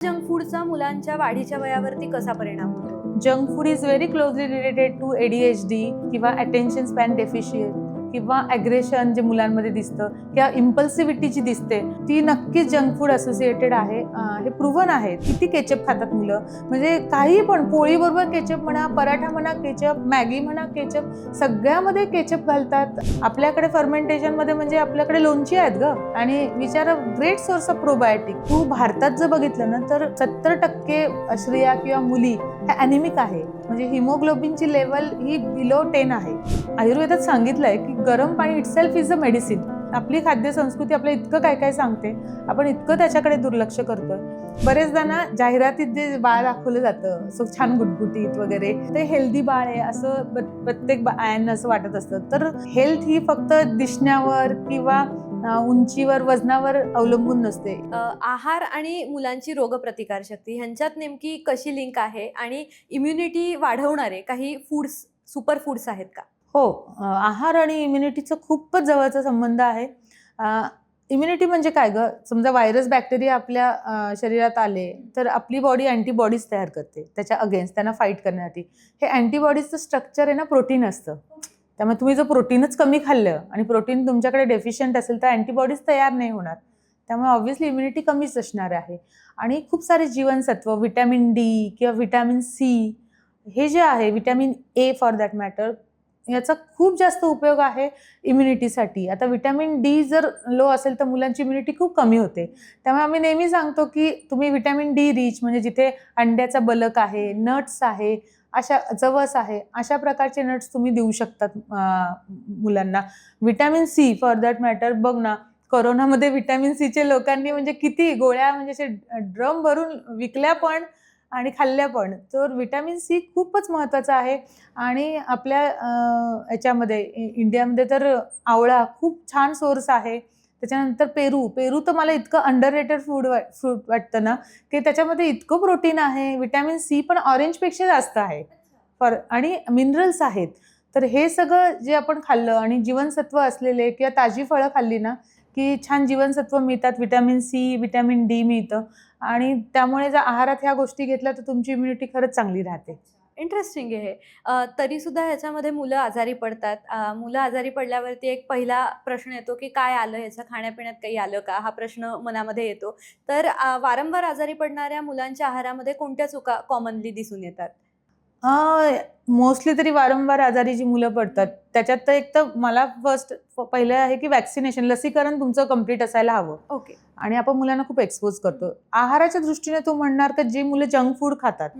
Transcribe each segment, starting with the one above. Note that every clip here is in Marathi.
जंक फूडचा मुलांच्या वाढीच्या वयावरती कसा परिणाम होतो? Junk food is very closely related to ADHD किंवा अटेन्शन स्पॅन डेफिशियंट किंवा ॲग्रेशन जे मुलांमध्ये दिसतं किंवा इम्पल्सिव्हिटी जी दिसते ती नक्कीच जंक फूड असोसिएटेड आहे. हे प्रूव्हन आहे. किती केचप खातात मुलं, म्हणजे काही पण पोळीबरोबर केचप म्हणा, पराठा म्हणा केचप, मॅगी म्हणा केचप, सगळ्यामध्ये केचप घालतात. आपल्याकडे फर्मेंटेशनमध्ये म्हणजे आपल्याकडे लोणची आहेत ग, आणि विचार ग्रेट सोर्स ऑफ प्रोबायोटिक. तू भारतात जर बघितलं ना तर 70% स्त्रिया किंवा मुली ह्या ॲनिमिक आहे, म्हणजे हिमोग्लोबिनची लेवल ही बिलो 10 आहे. आयुर्वेदात सांगितलंय की गरम पाणी इटसेल्फ इज अ मेडिसिन. आपली खाद्य संस्कृती आपलं इतकं काय काय सांगते, आपण इतकं त्याच्याकडे दुर्लक्ष करतोय. बरेचदा ना जाहिरातीत जे बाळ दाखवलं जातं असं छान गुटगुटीत वगैरे, ते हेल्दी बाळ आहे असं प्रत्येक आयांना असं वाटत असतं. तर हेल्थ ही फक्त दिसण्यावर किंवा उंचीवर वजनावर अवलंबून नसते. आहार आणि मुलांची रोगप्रतिकारशक्ती ह्यांच्यात नेमकी कशी लिंक आहे आणि इम्युनिटी वाढवणारे काही फूड्स, सुपर फूड्स आहेत का? हो, आहार आणि इम्युनिटीचा खूपच जवळचा संबंध आहे. इम्युनिटी म्हणजे काय ग, समजा व्हायरस बॅक्टेरिया आपल्या शरीरात आले तर आपली बॉडी अँटीबॉडीज तयार करते त्याच्या अगेन्स्ट, त्यांना फाईट करण्यासाठी. हे अँटीबॉडीजचं स्ट्रक्चर आहे ना, प्रोटीन असतं. त्यामुळे तुम्ही जर प्रोटीनच कमी खाल्लं आणि प्रोटीन तुमच्याकडे डेफिशियंट असेल तर अँटीबॉडीज तयार नाही होणार. त्यामुळे ऑब्व्हियसली इम्युनिटी कमीच असणार आहे. आणि खूप सारे जीवनसत्व, व्हिटॅमिन डी किंवा व्हिटॅमिन सी, हे जे आहे vitamin A for that matter, याचा खूप जास्त उपयोग आहे इम्युनिटीसाठी. आता व्हिटॅमिन डी जर लो असेल तर मुलांची इम्युनिटी खूप कमी होते. त्यामुळे आम्ही नेहमी सांगतो की तुम्ही व्हिटॅमिन डी रिच, म्हणजे जिथे अंड्याचा बलक आहे, नट्स आहे, अशा जवस आहे, अशा प्रकारचे नट्स तुम्ही देऊ शकतात मुलांना. Vitamin C for that matter, बघ ना कोरोनामध्ये व्हिटॅमिन सीचे लोकांनी म्हणजे किती गोळ्या, म्हणजे असे ड्रम भरून विकल्या पण आणि खाल्ल्या पण. तर व्हिटॅमिन सी खूपच महत्त्वाचं आहे. आणि आपल्या याच्यामध्ये इंडियामध्ये तर आवळा खूप छान सोर्स आहे. त्याच्यानंतर पेरू तर मला इतकं अंडररेटेड फ्रूट वाटतं ना, की त्याच्यामध्ये इतकं प्रोटीन आहे, व्हिटॅमिन सी पण ऑरेंजपेक्षा जास्त आहे आणि मिनरल्स आहेत. तर हे सगळं जे आपण खाल्लं आणि जीवनसत्व असलेले किंवा ताजी फळं खाल्ली ना की छान जीवनसत्व मिळतात, व्हिटॅमिन सी, व्हिटॅमिन डी मिळतं. आणि त्यामुळे जर आहारात ह्या गोष्टी घेतल्या तर तुमची इम्युनिटी खरंच चांगली राहते. इंटरेस्टिंग आहे हे. तरी सुद्धा ह्याच्यामध्ये मुलं आजारी पडतात. मुलं आजारी पडल्यावरती एक पहिला प्रश्न येतो की काय आलं, ह्याच्या खाण्यापिण्यात काही आलं का, हा प्रश्न मनामध्ये येतो. तर वारंवार आजारी पडणाऱ्या मुलांच्या आहारामध्ये कोणत्या चुका कॉमनली दिसून येतात? मोस्टली तरी वारंवार आजारी जी मुलं पडतात त्याच्यात तर एक तर मला पहिलं आहे की वॅक्सिनेशन, लसीकरण तुमचं कम्प्लीट असायला हवं. ओके. आणि आपण मुलांना खूप एक्सपोज करतो. आहाराच्या दृष्टीने तू म्हणणार का जी मुलं जंक फूड खातात,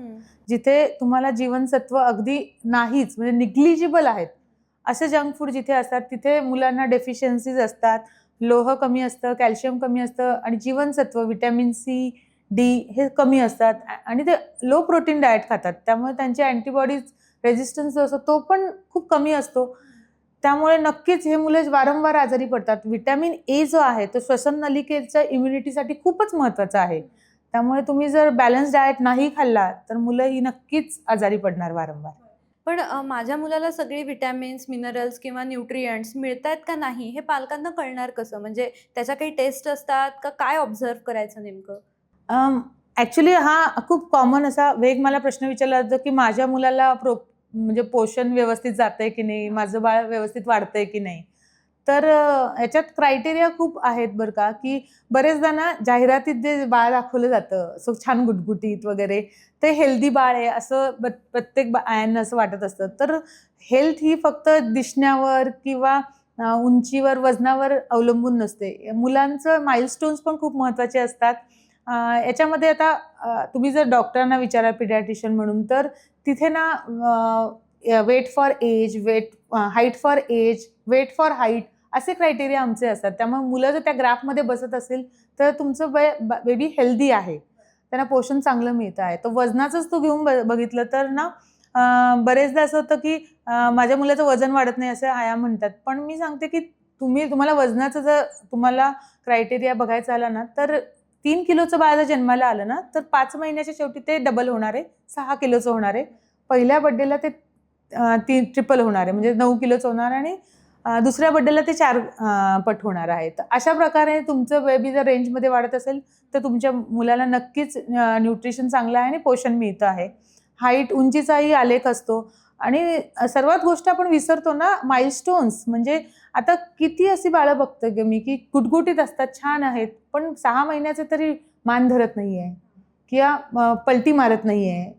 जिथे तुम्हाला जीवनसत्व अगदी नाहीच, म्हणजे निग्लिजिबल आहेत, असे जंक फूड जिथे असतात तिथे मुलांना डेफिशियन्सीज असतात, लोह कमी असतं, कॅल्शियम कमी असतं आणि जीवनसत्व व्हिटॅमिन सी, डी हे कमी असतात. आणि ते लो प्रोटीन डाएट खातात, त्यामुळे त्यांचे अँटीबॉडीज रेझिस्टन्स जो असतो तो पण खूप कमी असतो. त्यामुळे नक्कीच हे मुलं वारंवार आजारी पडतात. व्हिटॅमिन ए जो आहे तो श्वसन नलिकेच्या इम्युनिटीसाठी खूपच महत्त्वाचा आहे. त्यामुळे तुम्ही जर बॅलन्स डाएट नाही खाल्ला तर मुलं ही नक्कीच आजारी पडणार वारंवार. पण माझ्या मुलाला सगळी विटॅमिन्स, मिनरल्स किंवा न्यूट्रिएंट्स मिळतायत का नाही, हे पालकांना कळणार कसं? म्हणजे त्याच्या काही टेस्ट असतात का, काय ऑब्झर्व्ह करायचं नेमकं? ॲक्च्युली हा खूप कॉमन असा वेग मला प्रश्न विचारला जातो की माझ्या मुलाला म्हणजे पोषण व्यवस्थित जातंय की नाही, माझं बाळ व्यवस्थित वाढतंय की नाही. तर याच्यात क्रायटेरिया खूप आहेत बरं का, की बरेचदा ना जाहिरातीत जे बाळ दाखवलं जातं असं छान गुटगुटीत वगैरे, ते हेल्दी बाळ आहे असं प्रत्येक आयांना असं वाटत असतं. तर हेल्थ ही फक्त दिसण्यावर किंवा उंचीवर वजनावर अवलंबून नसते. मुलांचं माइलस्टोन्स पण खूप महत्त्वाचे असतात. याच्यामध्ये आता तुम्ही जर डॉक्टरांना विचारा पिडियाट्रिशियन म्हणून, तर तिथे ना weight for age, height for age, weight for height असे क्रायटेरिया आमचे असतात. त्यामुळे मुलं जर त्या ग्राफमध्ये बसत असेल तर तुमचं बेबी हेल्दी आहे, त्यांना पोषण चांगलं मिळतं आहे. तर वजनाचंच तू घेऊन बघितलं तर ना बरेचदा असं होतं की माझ्या मुलाचं वजन वाढत नाही असं आया म्हणतात. पण मी सांगते की तुम्हाला वजनाचं जर तुम्हाला क्रायटेरिया बघायचा आला ना, तर 3 किलोचं बाळ जर जन्माला आलं ना तर 5 महिन्याच्या शेवटी ते डबल होणार आहे, 6 किलोचं होणार आहे. पहिल्या बर्थडेला ते ट्रिपल होणार आहे, म्हणजे 9 किलोचं होणार. आणि दुसऱ्या बर्थडेला ते 4 पट होणार आहे. तर अशा प्रकारे तुमचं बेबी जर रेंजमध्ये वाढत असेल तर तुमच्या मुलाला नक्कीच न्यूट्रिशन चांगलं आहे आणि पोषण मिळतं आहे. हाईट, उंचीचाही आलेख असतो आणि सर्वात गोष्ट आपण विसरतो ना, माइलस्टोन्स. म्हणजे आता किती अशी बाळं बघते ग मी, की गुटगुटीत असतात, छान आहेत, पण 6 महिन्याचे तरी मान धरत नाहीये किंवा पलटी मारत नाहीये.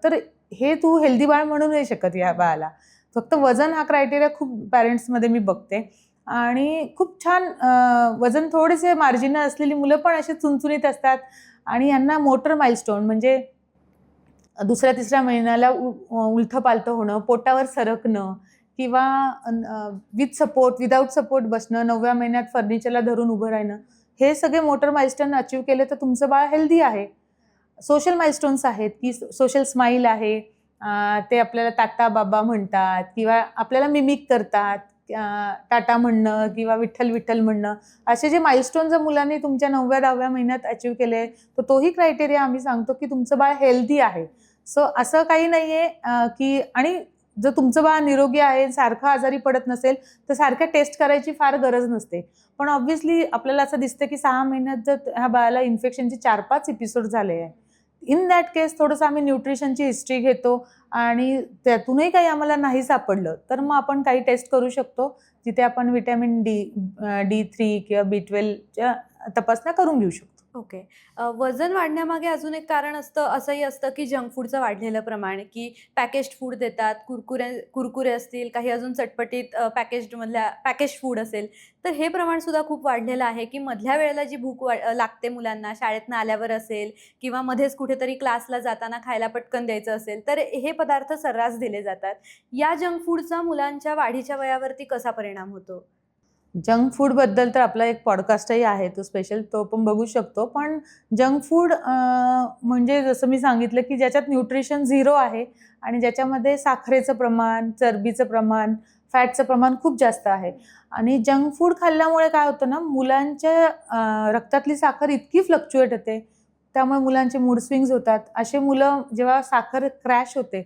तर हे तू हेल्दी बाळ म्हणू नाही शकत या बाळाला. फक्त वजन हा क्रायटेरिया खूप पॅरेंट्समध्ये मी बघते आणि खूप छान वजन थोडेसे मार्जिनल असलेली मुलं पण अशी चुणचुणीत असतात आणि यांना मोटर माइलस्टोन म्हणजे दुसऱ्या तिसऱ्या महिन्याला उलथं पालथं होणं, पोटावर सरकणं किंवा विथ सपोर्ट, विदाऊट सपोर्ट बसणं, 9व्या महिन्यात फर्निचरला धरून उभं राहणं, हे सगळे मोटर माइलस्टोन अचीव्ह केले तर तुमचं बाळ हेल्दी आहे. सोशल माइलस्टोन्स आहेत, की सोशल स्माईल आहे, ते आपल्याला ताता बाबा म्हणतात किंवा आपल्याला मिमिक करतात, टाटा म्हणणं किंवा विठ्ठल विठ्ठल म्हणणं, असे जे माइलस्टोन जर मुलांनी तुमच्या 9व्या-10व्या महिन्यात अचीव्ह केले तर तोही क्रायटेरिया आम्ही सांगतो की तुमचं बाळ हेल्दी आहे. सो असं काही नाहीये की आणि जर तुमचं बाळ निरोगी आहे, सारखं आजारी पडत नसेल तर सारख्या टेस्ट करायची फार गरज नसते. पण ऑब्व्हियसली आपल्याला असं दिसतं की 6 महिन्यात जर ह्या बाळाला इन्फेक्शनचे 4-5 एपिसोड झाले आहे, इन दॅट केस थोडंसं आम्ही न्यूट्रिशनची हिस्ट्री घेतो आणि त्यातूनही काही आम्हाला नाही सापडलं तर मग आपण काही टेस्ट करू शकतो, जिथे आपण व्हिटॅमिन D3 किंवा B12च्या तपासण्या करून घेऊ शकतो. ओके. वजन वाढण्यामागे अजून एक कारण असंही असतं की जंक फूडचं वाढलेलं प्रमाण, की पॅकेज्ड फूड देतात, कुरकुरे असतील, काही अजून चटपटीत पॅकेज्ड फूड असेल, तर हे प्रमाण सुद्धा खूप वाढलेलं आहे, की मधल्या वेळेला जी भूक लागते मुलांना, शाळेतनं आल्यावर असेल किंवा मध्येच कुठेतरी क्लासला जाताना खायला पटकन द्यायचं असेल, तर हे पदार्थ सर्रास दिले जातात. या जंक फूडचा मुलांच्या वाढीच्या वयावरती कसा परिणाम होतो? जंक फूडबद्दल तर आपला एक पॉडकास्टही आहे, तो स्पेशल, तो पण बघू शकतो. पण जंक फूड म्हणजे जसं मी सांगितलं की ज्याच्यात न्यूट्रिशन 0 आहे आणि ज्याच्यामध्ये साखरेचं प्रमाण, चरबीचं प्रमाण, फॅटचं प्रमाण खूप जास्त आहे. आणि जंक फूड खाल्ल्यामुळे काय होतं ना, मुलांच्या रक्तातली साखर इतकी फ्लक्च्युएट होते, त्यामुळे मुलांचे मूड स्विंग्स होतात. असे मुलं जेव्हा साखर क्रॅश होते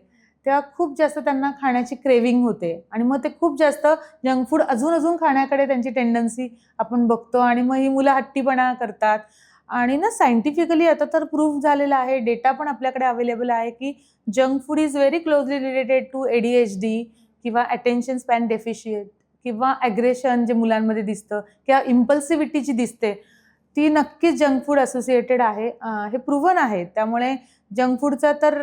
तेव्हा खूप जास्त त्यांना खाण्याची क्रेविंग होते आणि मग ते खूप जास्त जंक फूड अजून खाण्याकडे त्यांची टेंडन्सी आपण बघतो आणि मग ही मुलं हट्टीपणा करतात. आणि ना सायंटिफिकली आता तर प्रूफ झालेलं आहे, डेटा पण आपल्याकडे अवेलेबल आहे, की junk food is very closely related to ADHD किंवा अटेन्शन स्पॅन डेफिशियंट किंवा ॲग्रेशन जे मुलांमध्ये दिसतं किंवा इम्पल्सिव्हिटी जी दिसते ती नक्कीच जंक फूड असोसिएटेड आहे. हे प्रूव्हन आहे. त्यामुळे जंक फूडचा तर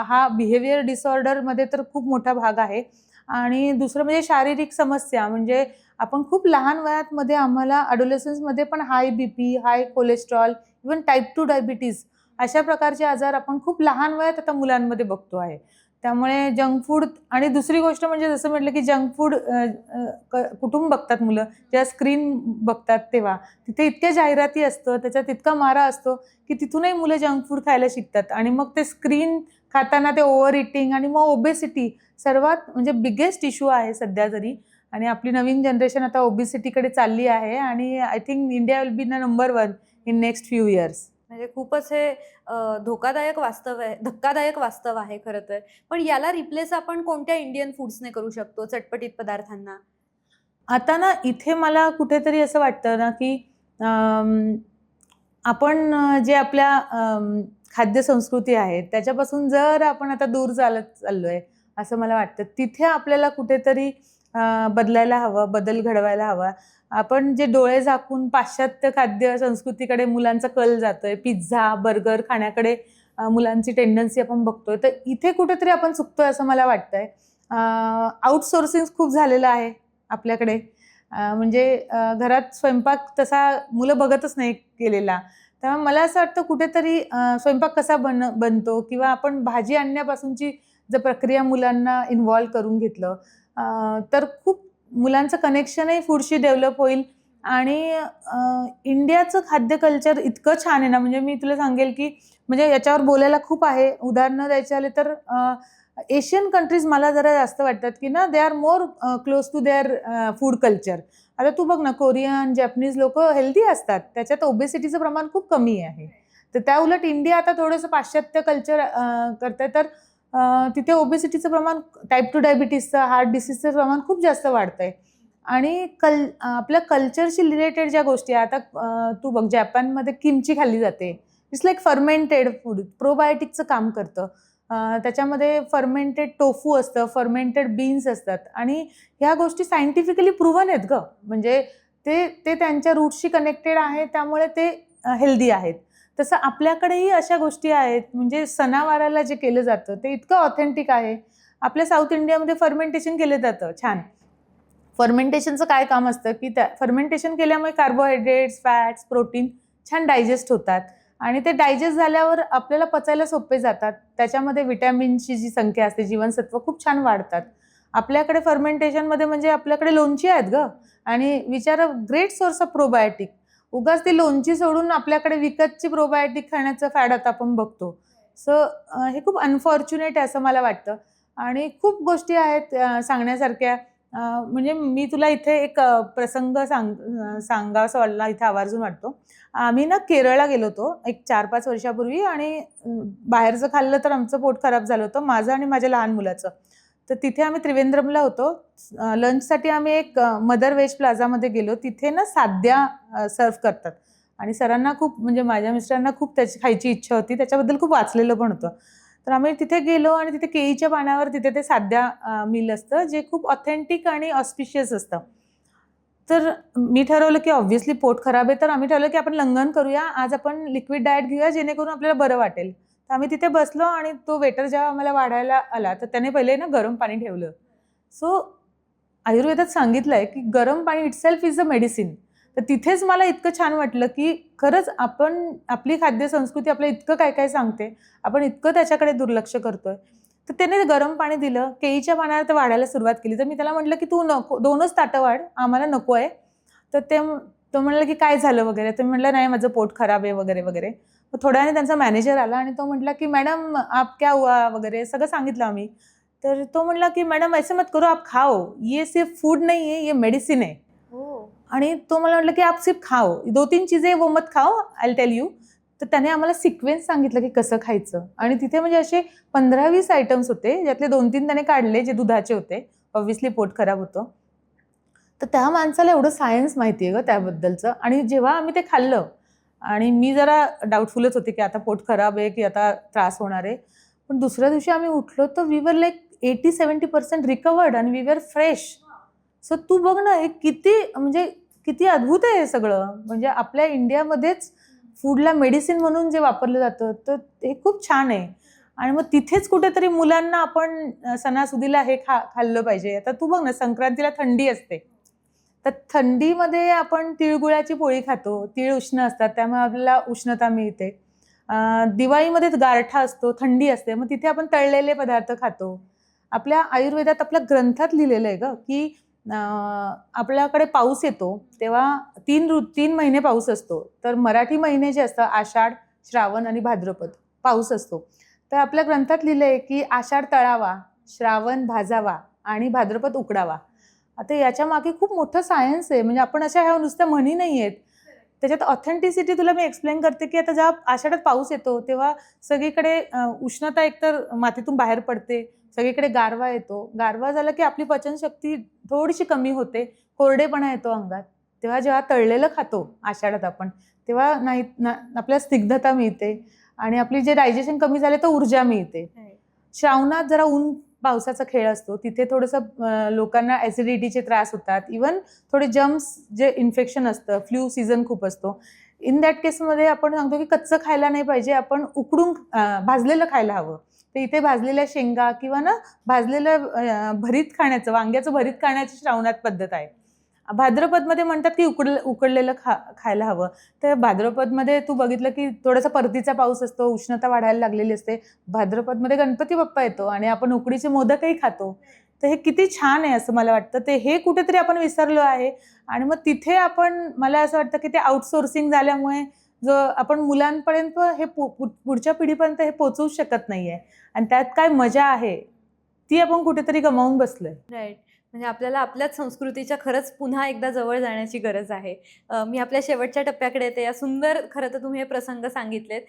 हा बिहेवियर डिसऑर्डरमध्ये तर खूप मोठा भाग आहे. आणि दुसरं म्हणजे शारीरिक समस्या, म्हणजे आपण खूप लहान वयामध्ये आम्हाला ॲडोलेसन्समध्ये पण हाय BP, हाय कोलेस्ट्रॉल, इव्हन टाईप 2 डायबिटीज अशा प्रकारचे आजार आपण खूप लहान वयात आता मुलांमध्ये बघतो आहे. त्यामुळे जंक फूड आणि दुसरी गोष्ट म्हणजे जसं म्हटलं की जंक फूड कुठून बघतात मुलं, जेव्हा स्क्रीन बघतात तेव्हा. तिथे इतक्या जाहिराती असतं, त्याच्यात इतका मारा असतो की तिथूनही मुलं जंक फूड खायला शिकतात आणि मग ते स्क्रीन खाताना ते ओव्हर इटिंग आणि मग ओबेसिटी सर्वात म्हणजे बिगेस्ट इश्यू आहे सध्या तरी. आणि आपली नवीन जनरेशन आता ओबेसिटीकडे चालली आहे आणि I think India will be the number 1 in next few years. म्हणजे खूपच हे धक्कादायक वास्तव आहे खरं तर. पण याला रिप्लेस आपण कोणत्या इंडियन फूड्सने करू शकतो, चटपटीत पदार्थांना? आता ना इथे मला कुठेतरी असं वाटतं ना की आपण जे आपल्या खाद्य संस्कृती आहे त्याच्यापासून जर आपण आता दूर चाललोय असं मला वाटतं. तिथे आपल्याला कुठेतरी बदलायला हवं, बदल घडवायला हवा. आपण जे डोळे झाकून पाश्चात्य खाद्य संस्कृतीकडे मुलांचा कल जातोय, पिझ्झा, बर्गर खाण्याकडे मुलांची टेंडन्सी आपण बघतोय, तर इथे कुठेतरी आपण चुकतोय असं मला वाटतंय. आउटसोर्सिंग खूप झालेलं आहे आपल्याकडे. म्हणजे घरात स्वयंपाक तसा मुलं बघतच नाही केलेला. त्यामुळे मला असं वाटतं कुठेतरी स्वयंपाक कसा बनतो किंवा आपण भाजी आणण्यापासूनची जर प्रक्रिया मुलांना इन्व्हॉल्व करून घेतलं तर खूप मुलांचं कनेक्शनही फूडशी डेव्हलप होईल. आणि इंडियाचं खाद्य कल्चर इतकं छान आहे ना, म्हणजे मी तुला सांगेल की म्हणजे याच्यावर बोलायला खूप आहे. उदाहरणं द्यायचे झाले तर एशियन कंट्रीज मला जरा जास्त वाटतात की ना they are more close to their food culture. आता तू बघ ना, कोरियन, जॅपनीज लोक हेल्दी असतात, त्याच्यात ओबेसिटीचं प्रमाण खूप कमी आहे. तर त्या उलट इंडिया आता थोडंसं पाश्चात्य कल्चर करतंय, तर तिथे ओबेसिटीचं प्रमाण, टाईप 2 डायबिटीसचं, हार्ट डिसीजचं प्रमाण खूप जास्त वाढतंय. आणि आपल्या कल्चरशी रिलेटेड ज्या गोष्टी आहे, आता तू बघ जपानमध्ये किमची खाल्ली जाते. इट्स लाईक फर्मेंटेड फूड, प्रोबायोटिकचं काम करतं. त्याच्यामध्ये फर्मेंटेड टोफू असतं, फर्मेंटेड बीन्स असतात आणि ह्या गोष्टी सायंटिफिकली प्रूव्हन आहेत ग. म्हणजे ते ते त्यांच्या रूटशी कनेक्टेड आहे, त्यामुळे ते हेल्दी आहेत. तसं आपल्याकडेही अशा गोष्टी आहेत, म्हणजे सणावाराला जे केलं जातं ते इतकं ऑथेंटिक आहे. आपल्या साऊथ इंडियामध्ये फर्मेंटेशन केलं जातं छान. फर्मेंटेशनचं काय काम असतं की त्या फर्मेंटेशन केल्यामुळे कार्बोहायड्रेट्स, फॅट्स, प्रोटीन छान डायजेस्ट होतात आणि ते डायजेस्ट झाल्यावर आपल्याला पचायला सोपे जातात. त्याच्यामध्ये विटॅमिनची जी संख्या असते, जीवनसत्व खूप छान वाढतात. आपल्याकडे फर्मेंटेशनमध्ये म्हणजे आपल्याकडे लोणची आहेत ग, आणि विचार ग्रेट सोर्स ऑफ प्रोबायोटिक. उगाच ती लोणची सोडून आपल्याकडे विकतची प्रोबायोटिक खाण्याचं फॅड आता आपण बघतो. सो हे खूप अनफॉर्च्युनेट आहे असं मला वाटतं. आणि खूप गोष्टी आहेत सांगण्यासारख्या. म्हणजे मी तुला इथे एक प्रसंग सांगावासा वाटला, इथे आवर्जून वाटतो. आम्ही ना केरळला गेलो होतो एक 4-5 वर्षापूर्वी आणि बाहेरचं खाल्लं तर आमचं पोट खराब झालं होतं, माझं आणि माझ्या लहान मुलाचं. तर तिथे आम्ही त्रिवेंद्रमला होतो. लंचसाठी आम्ही एक मदर वेज प्लाझामध्ये गेलो. तिथे ना साध्या सर्व्ह करतात आणि सरांना खूप, म्हणजे माझ्या मिस्टरांना खूप त्याची खायची इच्छा होती, त्याच्याबद्दल खूप वाचलेलं पण होतं. तर आम्ही तिथे गेलो आणि तिथे केळीच्या पानावर तिथे ते साध्या मील असतं, जे खूप ऑथेंटिक आणि ऑस्पिशियस असतं. तर मी ठरवलं की ऑब्व्हियसली पोट खराब आहे, तर आम्ही ठरवलं की आपण लंघन करूया, आज आपण लिक्विड डाएट घेऊया जेणेकरून आपल्याला बरं वाटेल. तर आम्ही तिथे बसलो आणि तो वेटर जेव्हा आम्हाला वाढायला आला तर त्याने पहिले ना गरम पाणी ठेवलं. सो आयुर्वेदात सांगितलं आहे की गरम पाणी इटसेल्फ इज अ मेडिसिन. तर तिथेच मला इतकं छान वाटलं की खरंच आपली खाद्य संस्कृती आपल्याला इतकं काय काय सांगते, आपण इतकं त्याच्याकडे दुर्लक्ष करतोय. तर त्याने गरम पाणी दिलं, केळीच्या पानावर ते वाढायला सुरुवात केली. तर मी त्याला म्हटलं की तू नको, 2च ताटं वाढ, आम्हाला नको आहे. तर तो म्हणला की काय झालं वगैरे. तर मी म्हटलं नाही माझं पोट खराब आहे वगैरे वगैरे. मग थोड्या वेळाने त्यांचा मॅनेजर आला आणि तो म्हटला की मॅडम आप क्या हुआ वगैरे सगळं सांगितलं आम्ही. तर तो म्हटला की मॅडम ऐसे मत करो, आप खाओ, ये सिर्फ फूड नहीं है, ये मेडिसिन है. हो. आणि तो मला म्हटलं की आप सिर्फ खाओ, 2-3 चीजें वो मत खाओ, आय विल टेल यू. तर त्याने आम्हाला सिक्वेन्स सांगितलं की कसं खायचं आणि तिथे म्हणजे असे 15-20 आयटम्स होते, ज्यातले 2-3 त्याने काढले जे दुधाचे होते. ऑब्व्हियसली पोट खराब होतं. तर त्या माणसाला एवढं सायन्स माहिती आहे ग त्याबद्दलचं. आणि जेव्हा आम्ही ते खाल्लं आणि मी जरा डाऊटफुलच होते की आता पोट खराब आहे की आता त्रास होणार आहे. पण दुसऱ्या दिवशी आम्ही उठलो तर वी वर लाईक 80-70% रिकवर्ड आणि वी वर फ्रेश. सो तू बघ ना, हे किती म्हणजे किती अद्भुत आहे हे सगळं. म्हणजे आपल्या इंडियामध्येच फूडला मेडिसिन म्हणून जे वापरलं जातं तर हे खूप छान आहे. आणि मग तिथेच कुठेतरी मुलांना आपण सणासुदीला हे खाल्लं पाहिजे. आता तू बघ ना, संक्रांतीला थंडी असते, तर थंडीमध्ये आपण तिळगुळाची पोळी खातो. तीळ उष्ण असतात त्यामुळे आपल्याला उष्णता मिळते. दिवाळीमध्ये गारठा असतो, थंडी असते, मग तिथे आपण तळलेले पदार्थ खातो. आपल्या आयुर्वेदात आपल्या ग्रंथात लिहिलेलं आहे ग की आपल्याकडे पाऊस येतो तेव्हा 3 महिने पाऊस असतो. तर मराठी महिने जे असतात आषाढ, श्रावण आणि भाद्रपद पाऊस असतो. तर आपल्या ग्रंथात लिहिलं आहे की आषाढ तळावा, श्रावण भाजावा आणि भाद्रपद उकडावा. आता याच्या मागे खूप मोठं सायन्स आहे. म्हणजे आपण अशा ह्या नुसत्या म्हणी नाही आहेत, त्याच्यात ऑथेंटिसिटी तुला मी एक्सप्लेन करते की आता जेव्हा आषाढात पाऊस येतो तेव्हा सगळीकडे उष्णता एकतर मातीतून बाहेर पडते, सगळीकडे गारवा येतो. गारवा झाला की आपली पचनशक्ती थोडीशी कमी होते, कोरडेपणा येतो अंगात. तेव्हा जेव्हा तळलेलं खातो आषाढात आपण, तेव्हा आपल्याला स्निग्धता मिळते आणि आपली जे डायजेशन कमी झाले तर ऊर्जा मिळते. श्रावणात जरा ऊन पावसाचा खेळ असतो, तिथे थोडंसं लोकांना ॲसिडिटीचे त्रास होतात. इवन थोडे जर्म्स जे इन्फेक्शन असतं, फ्लू सीझन खूप असतो. इन दॅट केसमध्ये आपण सांगतो की कच्चं खायला नाही पाहिजे, आपण उकडून भाजलेलं खायला हवं. तर इथे भाजलेल्या शेंगा किंवा ना भाजलेलं भरीत खाण्याचं, वांग्याचं भरीत खाण्याची श्रावणात पद्धत आहे. भाद्रपदमध्ये म्हणतात की उकडलेलं खायला हवं. तर भाद्रपदमध्ये तू बघितलं की थोडासा परतीचा पाऊस असतो, उष्णता वाढायला लागलेली असते. भाद्रपदमध्ये गणपती बाप्पा येतो आणि आपण उकडीचे मोदकही खातो. तर हे किती छान आहे असं मला वाटतं. ते हे कुठेतरी आपण विसरलो आहे आणि मग तिथे मला असं वाटतं की ते आउटसोर्सिंग झाल्यामुळे जो आपण मुलांपर्यंत हे पुढच्या पिढीपर्यंत हे पोहोचवू शकत नाहीये आणि त्यात काय मजा आहे ती आपण कुठेतरी गमावून बसलोय. राईट. म्हणजे आपल्याला आपल्याच संस्कृतीच्या खरंच पुन्हा एकदा जवळ जाण्याची गरज आहे. मी आपल्या शेवटच्या टप्प्याकडे येते. या सुंदर खरं तर तुम्ही हे प्रसंग सांगितलेत.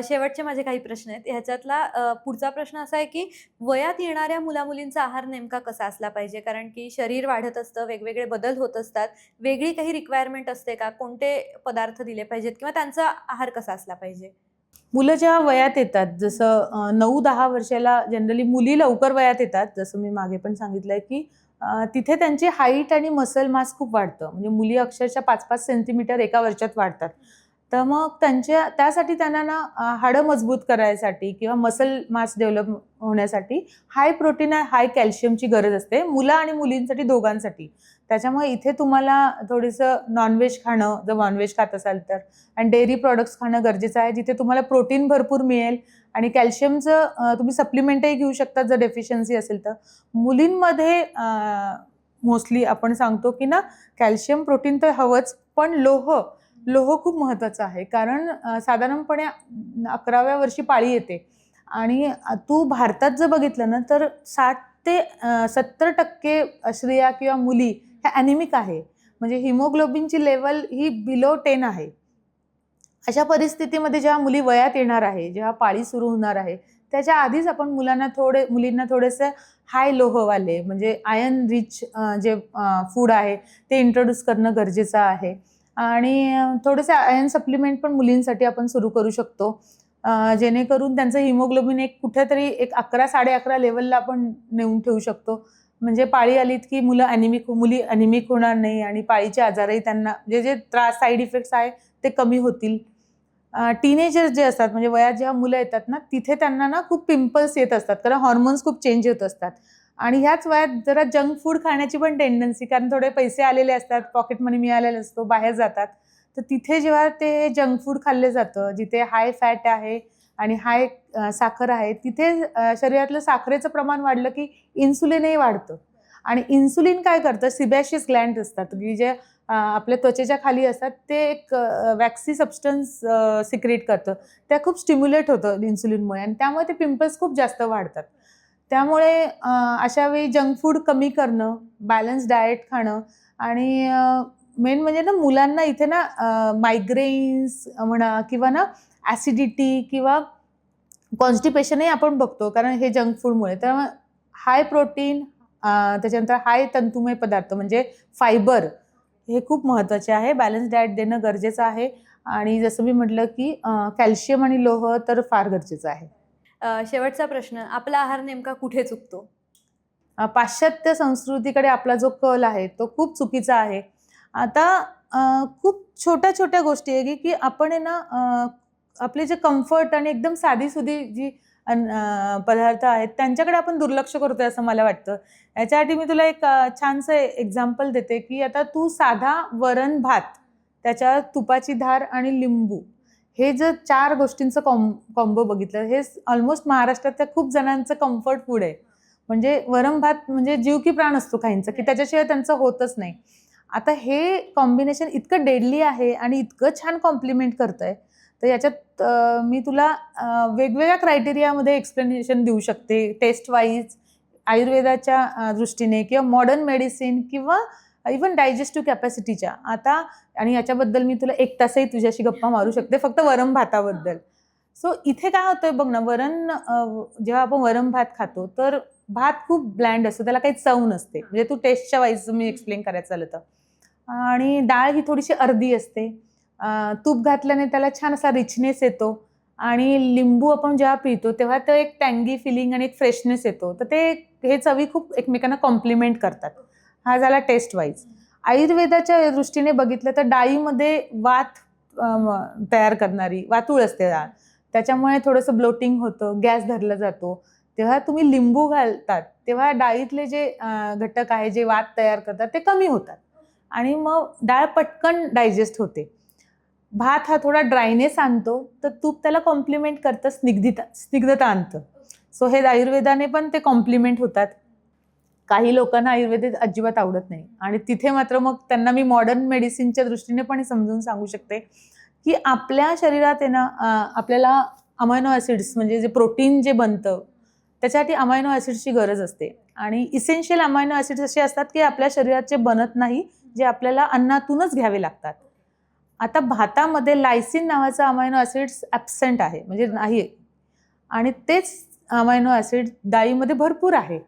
शेवटचे माझे काही प्रश्न आहेत. ह्याच्यातला पुढचा प्रश्न असा आहे, की वयात येणाऱ्या मुला-मुलींचा आहार नेमका कसा असला पाहिजे? कारण की शरीर वाढत असतं, वेगवेगळे बदल होत असतात. वेगळी काही रिक्वायरमेंट असते का? कोणते पदार्थ दिले पाहिजेत किंवा त्यांचा आहार कसा असला पाहिजे? मुलं जेव्हा वयात येतात, जसं 9-10 वर्षाला जनरली मुली लवकर वयात येतात, जसं मी मागे पण सांगितलंय, की तिथे त्यांची हाईट आणि मसल मास खूप वाढतं. म्हणजे मुली अक्षरशः 5-5 सेंटीमीटर एका वर्षात वाढतात. तर मग त्यासाठी त्यांना ना हाडं मजबूत करायसाठी किंवा मसल मास डेव्हलप होण्यासाठी हाय प्रोटीन आणि हाय कॅल्शियमची गरज असते, मुलं आणि मुलींसाठी दोघांसाठी. त्याच्यामुळे इथे तुम्हाला थोडंसं नॉनव्हेज खाणं, जर नॉनव्हेज खात असाल तर, आणि डेअरी प्रॉडक्ट्स खाणं गरजेचं आहे, जिथे तुम्हाला प्रोटीन भरपूर मिळेल आणि कॅल्शियमचं तुम्ही सप्लिमेंटही घेऊ शकता जर डेफिशियन्सी असेल तर. मुलींमध्ये मोस्टली आपण सांगतो की ना, कॅल्शियम प्रोटीन तर हवंच, पण लोह खूप महत्त्वाचं आहे. कारण साधारणपणे 11व्या वर्षी पाळी येते आणि तू भारतात जर बघितलं ना, तर 60 ते 70% स्त्रिया किंवा मुली ह्या ॲनिमिक आहे. म्हणजे हिमोग्लोबिनची लेवल ही बिलो 10 आहे. अशा परिस्थितीमध्ये जेव्हा मुली वयात येणार आहे, जेव्हा पाळी सुरू होणार आहे, त्याच्या आधीच आपण मुलींना थोडेसे हाय लोहवाले म्हणजे आयर्न रिच जे फूड आहे ते इंट्रोड्यूस करणं गरजेचं आहे. आणि थोडेसे आयर्न सप्लिमेंट पण मुलींसाठी आपण सुरू करू शकतो. जेणेकरून त्यांचं हिमोग्लोबिन कुठेतरी 11-11.5 लेव्हलला आपण नेऊन ठेवू शकतो. म्हणजे पाळी आलीत की मुली ॲनिमिक होणार नाही आणि पाळीचे आजारही त्यांना जे त्रास, साईड इफेक्ट्स आहे ते कमी होतील. टीनेजर्स जे असतात, म्हणजे वयात जेव्हा मुलं येतात ना, तिथे त्यांना ना खूप पिंपल्स येत असतात, कारण हॉर्मोन्स खूप चेंज होत असतात. आणि ह्याच वयात जरा जंक फूड खाण्याची पण टेंडन्सी, कारण थोडे पैसे आलेले असतात, पॉकेट मनी मिळालेला असतो, बाहेर जातात. तर तिथे जेव्हा ते जंक फूड खाल्लं जातं, जिथे हाय फॅट आहे आणि हाय साखर आहे, तिथे शरीरातलं साखरेचं प्रमाण वाढलं की इन्सुलिनही वाढतं. आणि इन्सुलिन काय करतं, सिबॅशियस ग्लँड असतात, की जे आपल्या त्वचेच्या खाली असतात, ते एक वॅक्सी सबस्टन्स सिक्रेट करतं. त्या खूप स्टिम्युलेट होतं इन्सुलिनमुळे आणि त्यामुळे ते पिंपल्स खूप जास्त वाढतात. त्यामुळे अशा वेळी जंक फूड कमी करणं, बॅलन्स डाएट खाणं आणि मेन म्हणजे ना, मुलांना इथे ना मायग्रेन्स म्हणा किंवा ना ॲसिडिटी किंवा कॉन्स्टिपेशनही आपण बघतो, कारण हे जंक फूडमुळे. त्यामुळे हाय प्रोटीन, त्याच्यानंतर हाय तंतुमय पदार्थ म्हणजे फायबर हे खूप महत्त्वाचे आहे. बॅलन्स डाएट देणं गरजेचं आहे आणि जसं मी म्हटलं की कॅल्शियम आणि लोह तर फार गरजेचं आहे. शेवटचा प्रश्न, आपला आहार नेमका कुठे चुकतो? पाश्चात्य संस्कृतीकडे आपला जो कल आहे तो खूप चुकीचा आहे. आता खूप छोट्या-छोट्या गोष्टी आहे की आपण आहे ना, आपले जे कम्फर्ट आणि एकदम साधीसुधी जी पदार्थ आहेत त्यांच्याकडे आपण दुर्लक्ष करतोय असं मला वाटतं. याच्यासाठी मी तुला एक छानसं एक्झाम्पल देते, की आता तू साधा वरण-भात, त्याच्यावर तुपाची धार आणि लिंबू, हे जर 4 गोष्टींचं कॉम्बो बघितलं, हे ऑलमोस्ट महाराष्ट्रातल्या खूप जणांचं कम्फर्ट फूड आहे. म्हणजे वरण-भात म्हणजे जीव की प्राण असतो काहींचा, की त्याच्याशिवाय त्यांचं होतच नाही. आता हे कॉम्बिनेशन इतकं डेडली आहे आणि इतकं छान कॉम्प्लिमेंट करतंय, तर याच्यात मी तुला वेगवेगळ्या क्रायटेरियामध्ये एक्सप्लेनेशन देऊ शकते. टेस्ट वाईज, आयुर्वेदाच्या दृष्टीने किंवा मॉडर्न मेडिसिन किंवा इव्हन डायजेस्टिव्ह कॅपॅसिटीच्या. आता आणि याच्याबद्दल मी तुला 1 तासही तुझ्याशी गप्पा मारू शकते फक्त वरण-भाताबद्दल. सो इथे काय होतंय बघ ना, जेव्हा आपण वरण-भात खातो, तर भात खूप ब्लँड असतो, त्याला काही चव नसते. म्हणजे तू टेस्टच्या वाईज मी एक्सप्लेन करायचं झालं तर. आणि डाळ ही थोडीशी अर्धी असते. तूप घातल्याने त्याला छान असा रिचनेस येतो आणि लिंबू आपण जेव्हा पितो तेव्हा तो एक टँगी फिलिंग आणि एक फ्रेशनेस येतो. तर हे चवी खूप एकमेकांना कॉम्प्लिमेंट करतात. हा झाला टेस्ट वाईज. आयुर्वेदाच्या दृष्टीने बघितलं तर डाळीमध्ये वात तयार करणारी वातूळ असते डाळ. त्याच्यामुळे थोडंसं ब्लोटिंग होतं, गॅस धरला जातो. तेव्हा तुम्ही लिंबू घालतात, तेव्हा डाळीतले जे घटक आहे, जे वात तयार करतात ते कमी होतात आणि मग डाळ पटकन डायजेस्ट होते. भात हा थोडा ड्रायनेस आणतो, तर तूप त्याला कॉम्प्लिमेंट करतं, स्निग्धता आणतं. सो हे आयुर्वेदाने पण ते कॉम्प्लिमेंट होतात. काही लोकांना आयुर्वेद अजिबात आवडत नाही आणि तिथे मात्र मग त्यांना मी मॉडर्न मेडिसिनच्या दृष्टीने पण समजून सांगू शकते, की आपल्या शरीरात आहे ना, आपल्याला अमायनो ॲसिड्स म्हणजे जे प्रोटीन जे बनतं त्याच्यासाठी अमायनो ॲसिड्सची गरज असते. आणि इसेन्शियल अमायनो ॲसिड्स असे असतात की आपल्या शरीराचे बनत नाही, जे आपल्याला अन्नातूनच घ्यावे लागतात. आता भातामध्ये लायसिन नावाचं अमायनो ॲसिड्स ॲब्सेंट आहे, म्हणजे नाही. आणि तेच अमायनो ॲसिड डाळीमध्ये भरपूर आहे.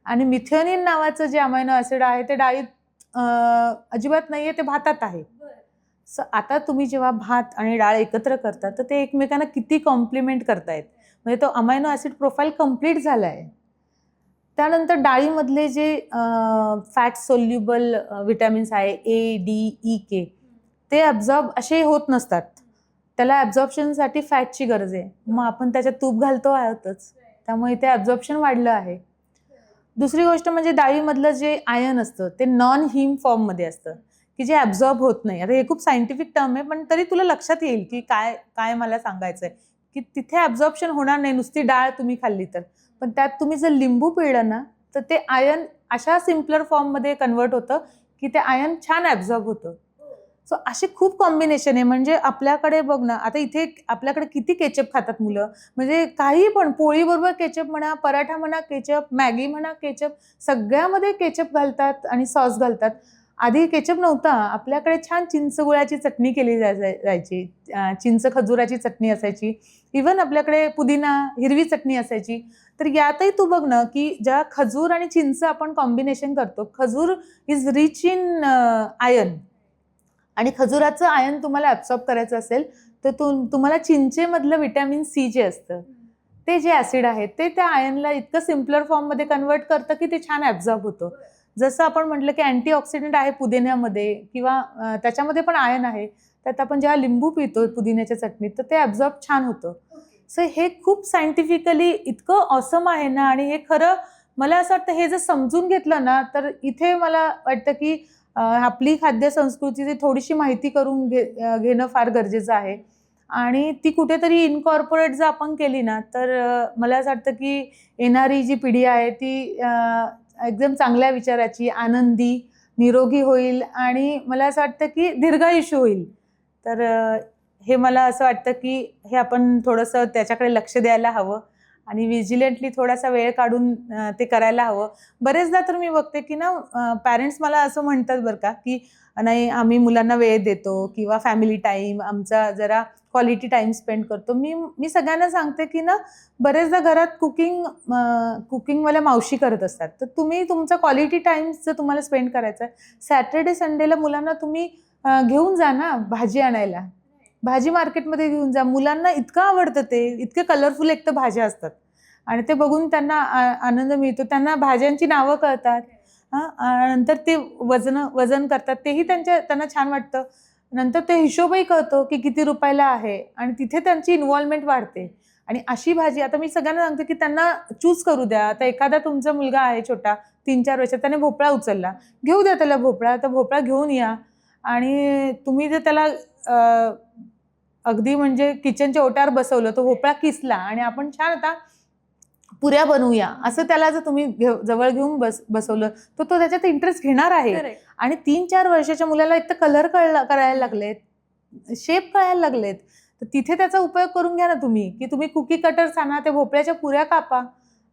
आणि मिथेनिन नावाचं जे अमायनो ॲसिड आहे ते डाळीत अजिबात नाहीये, ते भातात आहे. आता तुम्ही जेव्हा भात आणि डाळ एकत्र करता तर ते एकमेकांना किती कॉम्प्लिमेंट करतायत, म्हणजे तो अमायनो ॲसिड प्रोफाईल कम्प्लीट झाला आहे. त्यानंतर डाळीमधले जे फॅट सोल्युबल विटॅमिन्स आहे ए, डी, ई, के, ते ॲब्झॉर्ब असे होत नसतात. त्याला ॲब्झॉर्प्शनसाठी फॅटची गरज आहे. मग आपण त्याच्यात तूप घालतो आहोतच, त्यामुळे ते ॲब्झॉर्प्शन वाढलं आहे. दुसरी गोष्ट म्हणजे डाळीमधलं जे आयर्न असतं ते नॉन हिम फॉर्ममध्ये असतं, की जे ॲब्झॉर्ब होत नाही. आता हे खूप सायंटिफिक टर्म आहे, पण तरी तुला लक्षात येईल की काय काय मला सांगायचं आहे, की तिथे ॲब्झॉर्प्शन होणार नाही नुसती डाळ तुम्ही खाल्ली तर. पण त्यात तुम्ही जर लिंबू पिळलं ना तर ते आयर्न अशा सिम्पलर फॉर्ममध्ये कन्वर्ट होतं की ते आयर्न छान ॲब्झॉर्ब होतं. सो असे खूप कॉम्बिनेशन आहे. म्हणजे आपल्याकडे बघ ना, आता इथे आपल्याकडे किती केचप खातात मुलं, म्हणजे काही पण पोळीबरोबर केचप म्हणा, पराठा म्हणा केचप, मॅगी म्हणा केचप, सगळ्यामध्ये केचप घालतात आणि सॉस घालतात. आधी केचप नव्हता, आपल्याकडे छान चिंच गुळाची चटणी केली जायची, चिंच खजुराची चटणी असायची, इवन आपल्याकडे पुदिना हिरवी चटणी असायची. तर यातही तू बघ ना की ज्या खजूर आणि चिंच आपण कॉम्बिनेशन करतो, खजूर इज रिच इन आयर्न, आणि खजुराचं आयर्न तुम्हाला ॲब्सॉर्ब करायचं असेल तर तुम्हाला चिंचेमधलं विटॅमिन सी जे असतं ते जे ॲसिड आहे ते त्या आयर्नला इतकं सिम्पलर फॉर्ममध्ये कन्वर्ट करतं की ते छान ॲब्झॉर्ब होतं. जसं आपण म्हटलं की अँटीऑक्सिडंट आहे पुदिन्यामध्ये, किंवा त्याच्यामध्ये पण आयर्न आहे, त्यात आपण जेव्हा लिंबू पितो पुदिन्याच्या चटणीत तर ते ॲब्झॉर्ब छान होतं. सो हे खूप सायंटिफिकली इतकं ऑसम आहे ना, आणि हे खरं मला असं वाटतं हे जर समजून घेतलं ना तर इथे मला वाटतं की आपली खाद्य संस्कृतीची थोडीशी माहिती करून घेणं फार गरजेचं आहे. आणि ती कुठेतरी इनकॉर्पोरेट जर आपण केली ना तर मला असं वाटतं की येणारी जी पिढी आहे ती एकदम चांगल्या विचाराची, आनंदी, निरोगी होईल, आणि मला असं वाटतं की दीर्घायुष्य होईल. तर हे मला असं वाटतं की हे आपण थोडंसं त्याच्याकडे लक्ष द्यायला हवं आणि विजिलंटली थोडासा वेळ काढून ते करायला हवं. बरेचदा तर मी बघते की ना पॅरेंट्स मला असं म्हणतात बरं का, की नाही आम्ही मुलांना वेळ देतो किंवा फॅमिली टाईम आमचा जरा क्वालिटी टाईम स्पेंड करतो. मी सगळ्यांना सांगते की ना बरेचदा घरात कुकिंगवाल्या मावशी करत असतात, तर तुम्ही तुमचा क्वालिटी टाईम जर तुम्हाला स्पेंड करायचा आहे, सॅटर्डे संडेला मुलांना तुम्ही घेऊन जा ना भाजी आणायला, भाजी मार्केटमध्ये घेऊन जा. मुलांना इतकं आवडतं, ते इतके कलरफुल एक तर भाज्या असतात आणि ते बघून त्यांना आनंद मिळतो. त्यांना भाज्यांची नावं कळतात. नंतर ते वजन करतात, तेही त्यांना छान वाटतं. नंतर ते हिशोबही कळतो की किती रुपयाला आहे, आणि तिथे त्यांची इन्व्हॉल्वमेंट वाढते. आणि अशी भाजी आता मी सगळ्यांना सांगते की त्यांना चूज करू द्या. आता एखादा तुमचा मुलगा आहे छोटा 3-4 वर्षाचा, त्याने भोपळा उचलला, घेऊ द्या त्याला भोपळा, तर भोपळा घेऊन या. आणि तुम्ही जर त्याला अगदी म्हणजे किचनच्या ओट्यावर बसवलं, तो भोपळा किसला आणि आपण छान आता पुऱ्या बनवूया असं त्याला जर तुम्ही जवळ घेऊन बसवलं तर तो त्याच्यात इंटरेस्ट घेणार आहे. Correct. आणि 3-4 वर्षाच्या मुलाला एक तर कलर करायला लागलेत, शेप कळायला लागलेत, तर तिथे त्याचा उपयोग करून घ्या ना तुम्ही, की तुम्ही कुकी कटर्स आणा, त्या भोपळ्याच्या पुऱ्या कापा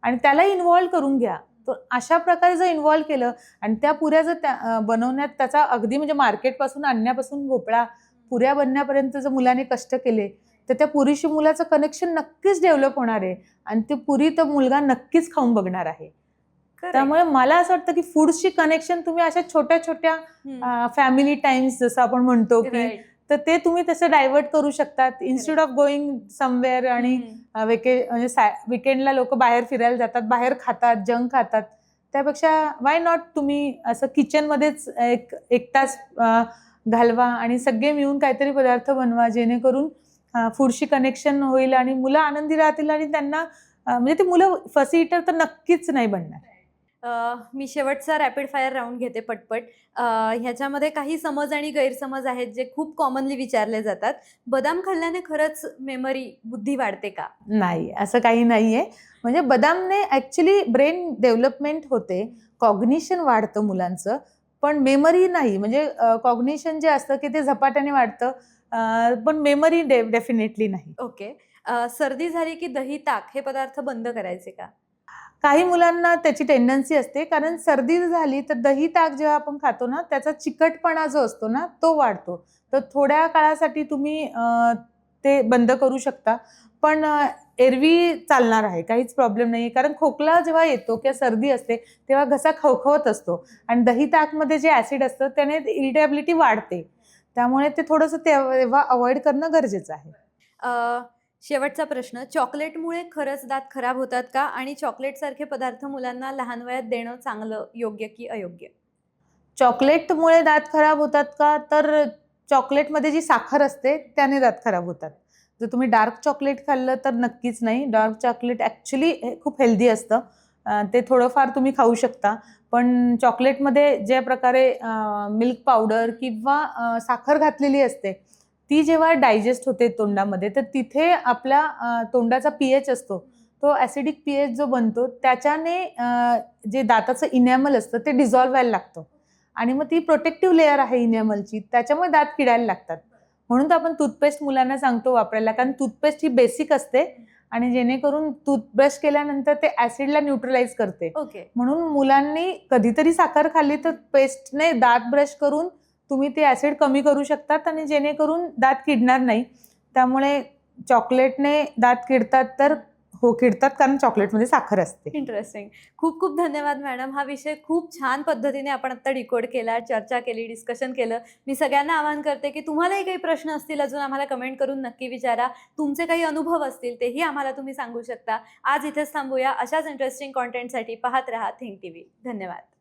आणि त्याला इन्व्हॉल्व करून घ्या. तर अशा प्रकारे जर इन्व्हॉल्व केलं आणि त्या पुऱ्या जर बनवण्यात त्याचा अगदी म्हणजे मार्केटपासून आणण्यापासून भोपळा पुऱ्या बनण्यापर्यंत जर मुलाने कष्ट केले तर त्या पुरीशी मुलाचं कनेक्शन नक्कीच डेव्हलप होणार आहे आणि ती पुरी तर मुलगा नक्कीच खाऊन बघणार आहे. Correct. त्यामुळे मला असं वाटतं की फूडशी कनेक्शन तुम्ही अशा छोट्या छोट्या फॅमिली टाइम्स जसं आपण म्हणतो की Right. तर ते तुम्ही तसं डायव्हर्ट करू शकतात इन्स्टेड ऑफ गोईंग समवेअर. आणि म्हणजे विकेंडला लोक बाहेर फिरायला जातात, बाहेर खातात, जंक खातात, त्यापेक्षा वाय नॉट तुम्ही असं किचनमध्येच एक तास घालवा आणि सगळे मिळून काहीतरी पदार्थ बनवा, जेणेकरून फूडशी कनेक्शन होईल आणि मुलं आनंदी राहतील आणि त्यांना म्हणजे ते मुलं फसी इटर तर नक्कीच नाही बनणार. मी शेवटचा रॅपिड फायर राऊंड घेते पटपट. ह्याच्यामध्ये काही समज आणि गैरसमज आहेत जे खूप कॉमनली विचारले जातात. बदाम खाल्ल्याने खरंच मेमरी बुद्धी वाढते का? नाही, असं काही नाहीये. म्हणजे बदामने ॲक्च्युली ब्रेन डेव्हलपमेंट होते, कॉग्निशन वाढतं मुलांचं, पण मेमरी नाही. म्हणजे कॉग्निशन जे असतं की ते झपाट्याने वाढतं, पण मेमरी डेफिनेटली नाही. ओके. सर्दी झाली की दही, ताक हे पदार्थ बंद करायचे का? काही मुलांना त्याची टेंडन्सी असते, कारण सर्दी झाली तर दही ताक जेव्हा आपण खातो ना, त्याचा चिकटपणा जो असतो ना, तो वाढतो. तर थोड्या काळासाठी तुम्ही ते बंद करू शकता. पण एरवी चालणार आहे, काहीच प्रॉब्लेम नाही. कारण खोकला जेव्हा येतो किंवा सर्दी असते, तेव्हा घसा खवखवत असतो आणि दही ताकमध्ये जे ॲसिड असतं त्याने इरिटेबिलिटी वाढते. त्यामुळे ते थोडंसं तेव्हा अव्हॉइड करणं गरजेचं आहे. अ, शेवटचा प्रश्न, चॉकलेटमुळे खरंच दात खराब होतात का? आणि चॉकलेटसारखे पदार्थ मुलांना लहान वयात देणं चांगलं, योग्य की अयोग्य? चॉकलेटमुळे दात खराब होतात का? तर चॉकलेटमध्ये जी साखर असते त्याने दात खराब होतात. जर तुम्ही डार्क चॉकलेट खाल्लं तर नक्कीच नाही. डार्क चॉकलेट ॲक्चुअली खूप हेल्दी असतं. ते थोडंफार तुम्ही खाऊ शकता. पण चॉकलेटमध्ये ज्या प्रकारे मिल्क पावडर किंवा साखर घातलेली असते, ती जेव्हा डायजेस्ट होते तोंडामध्ये, तर तिथे आपल्या तोंडाचा पीएच असतो. तो ॲसिडिक पीएच जो बनतो त्याच्याने जे दाताचं इनॅमल असतं ते डिझॉल्व्ह व्हायला लागतं. आणि मग ती प्रोटेक्टिव्ह लेयर आहे इनॅमलची, त्याच्यामुळे दात किडायला लागतात. म्हणून तर आपण टूथपेस्ट मुलांना सांगतो वापरायला, कारण टूथपेस्ट ही बेसिक असते आणि जेणेकरून टूथब्रश केल्यानंतर ते ॲसिडला न्यूट्रलाइज करते. ओके. म्हणून मुलांनी कधीतरी साखर खाल्ली तर पेस्टने दात ब्रश करून तुम्ही ते ॲसिड कमी करू शकतात आणि जेणेकरून दात किडणार नाही. त्यामुळे चॉकलेटने दात किडतात तर हो, किडतात, कारण चॉकलेटमध्ये साखर असते. इंटरेस्टिंग. खूप खूप धन्यवाद मॅडम. हा विषय खूप छान पद्धतीने आपण आत्ता डिकोड केला, चर्चा केली, डिस्कशन केलं. मी सगळ्यांना आवाहन करते, की तुम्हालाही काही प्रश्न असतील अजून आम्हाला कमेंट करून नक्की विचारा. तुमचे काही अनुभव असतील तेही आम्हाला तुम्ही सांगू शकता. आज इथेच थांबूया. अशाच इंटरेस्टिंग कंटेंटसाठी पाहत रहा थिंक टीव्ही. धन्यवाद.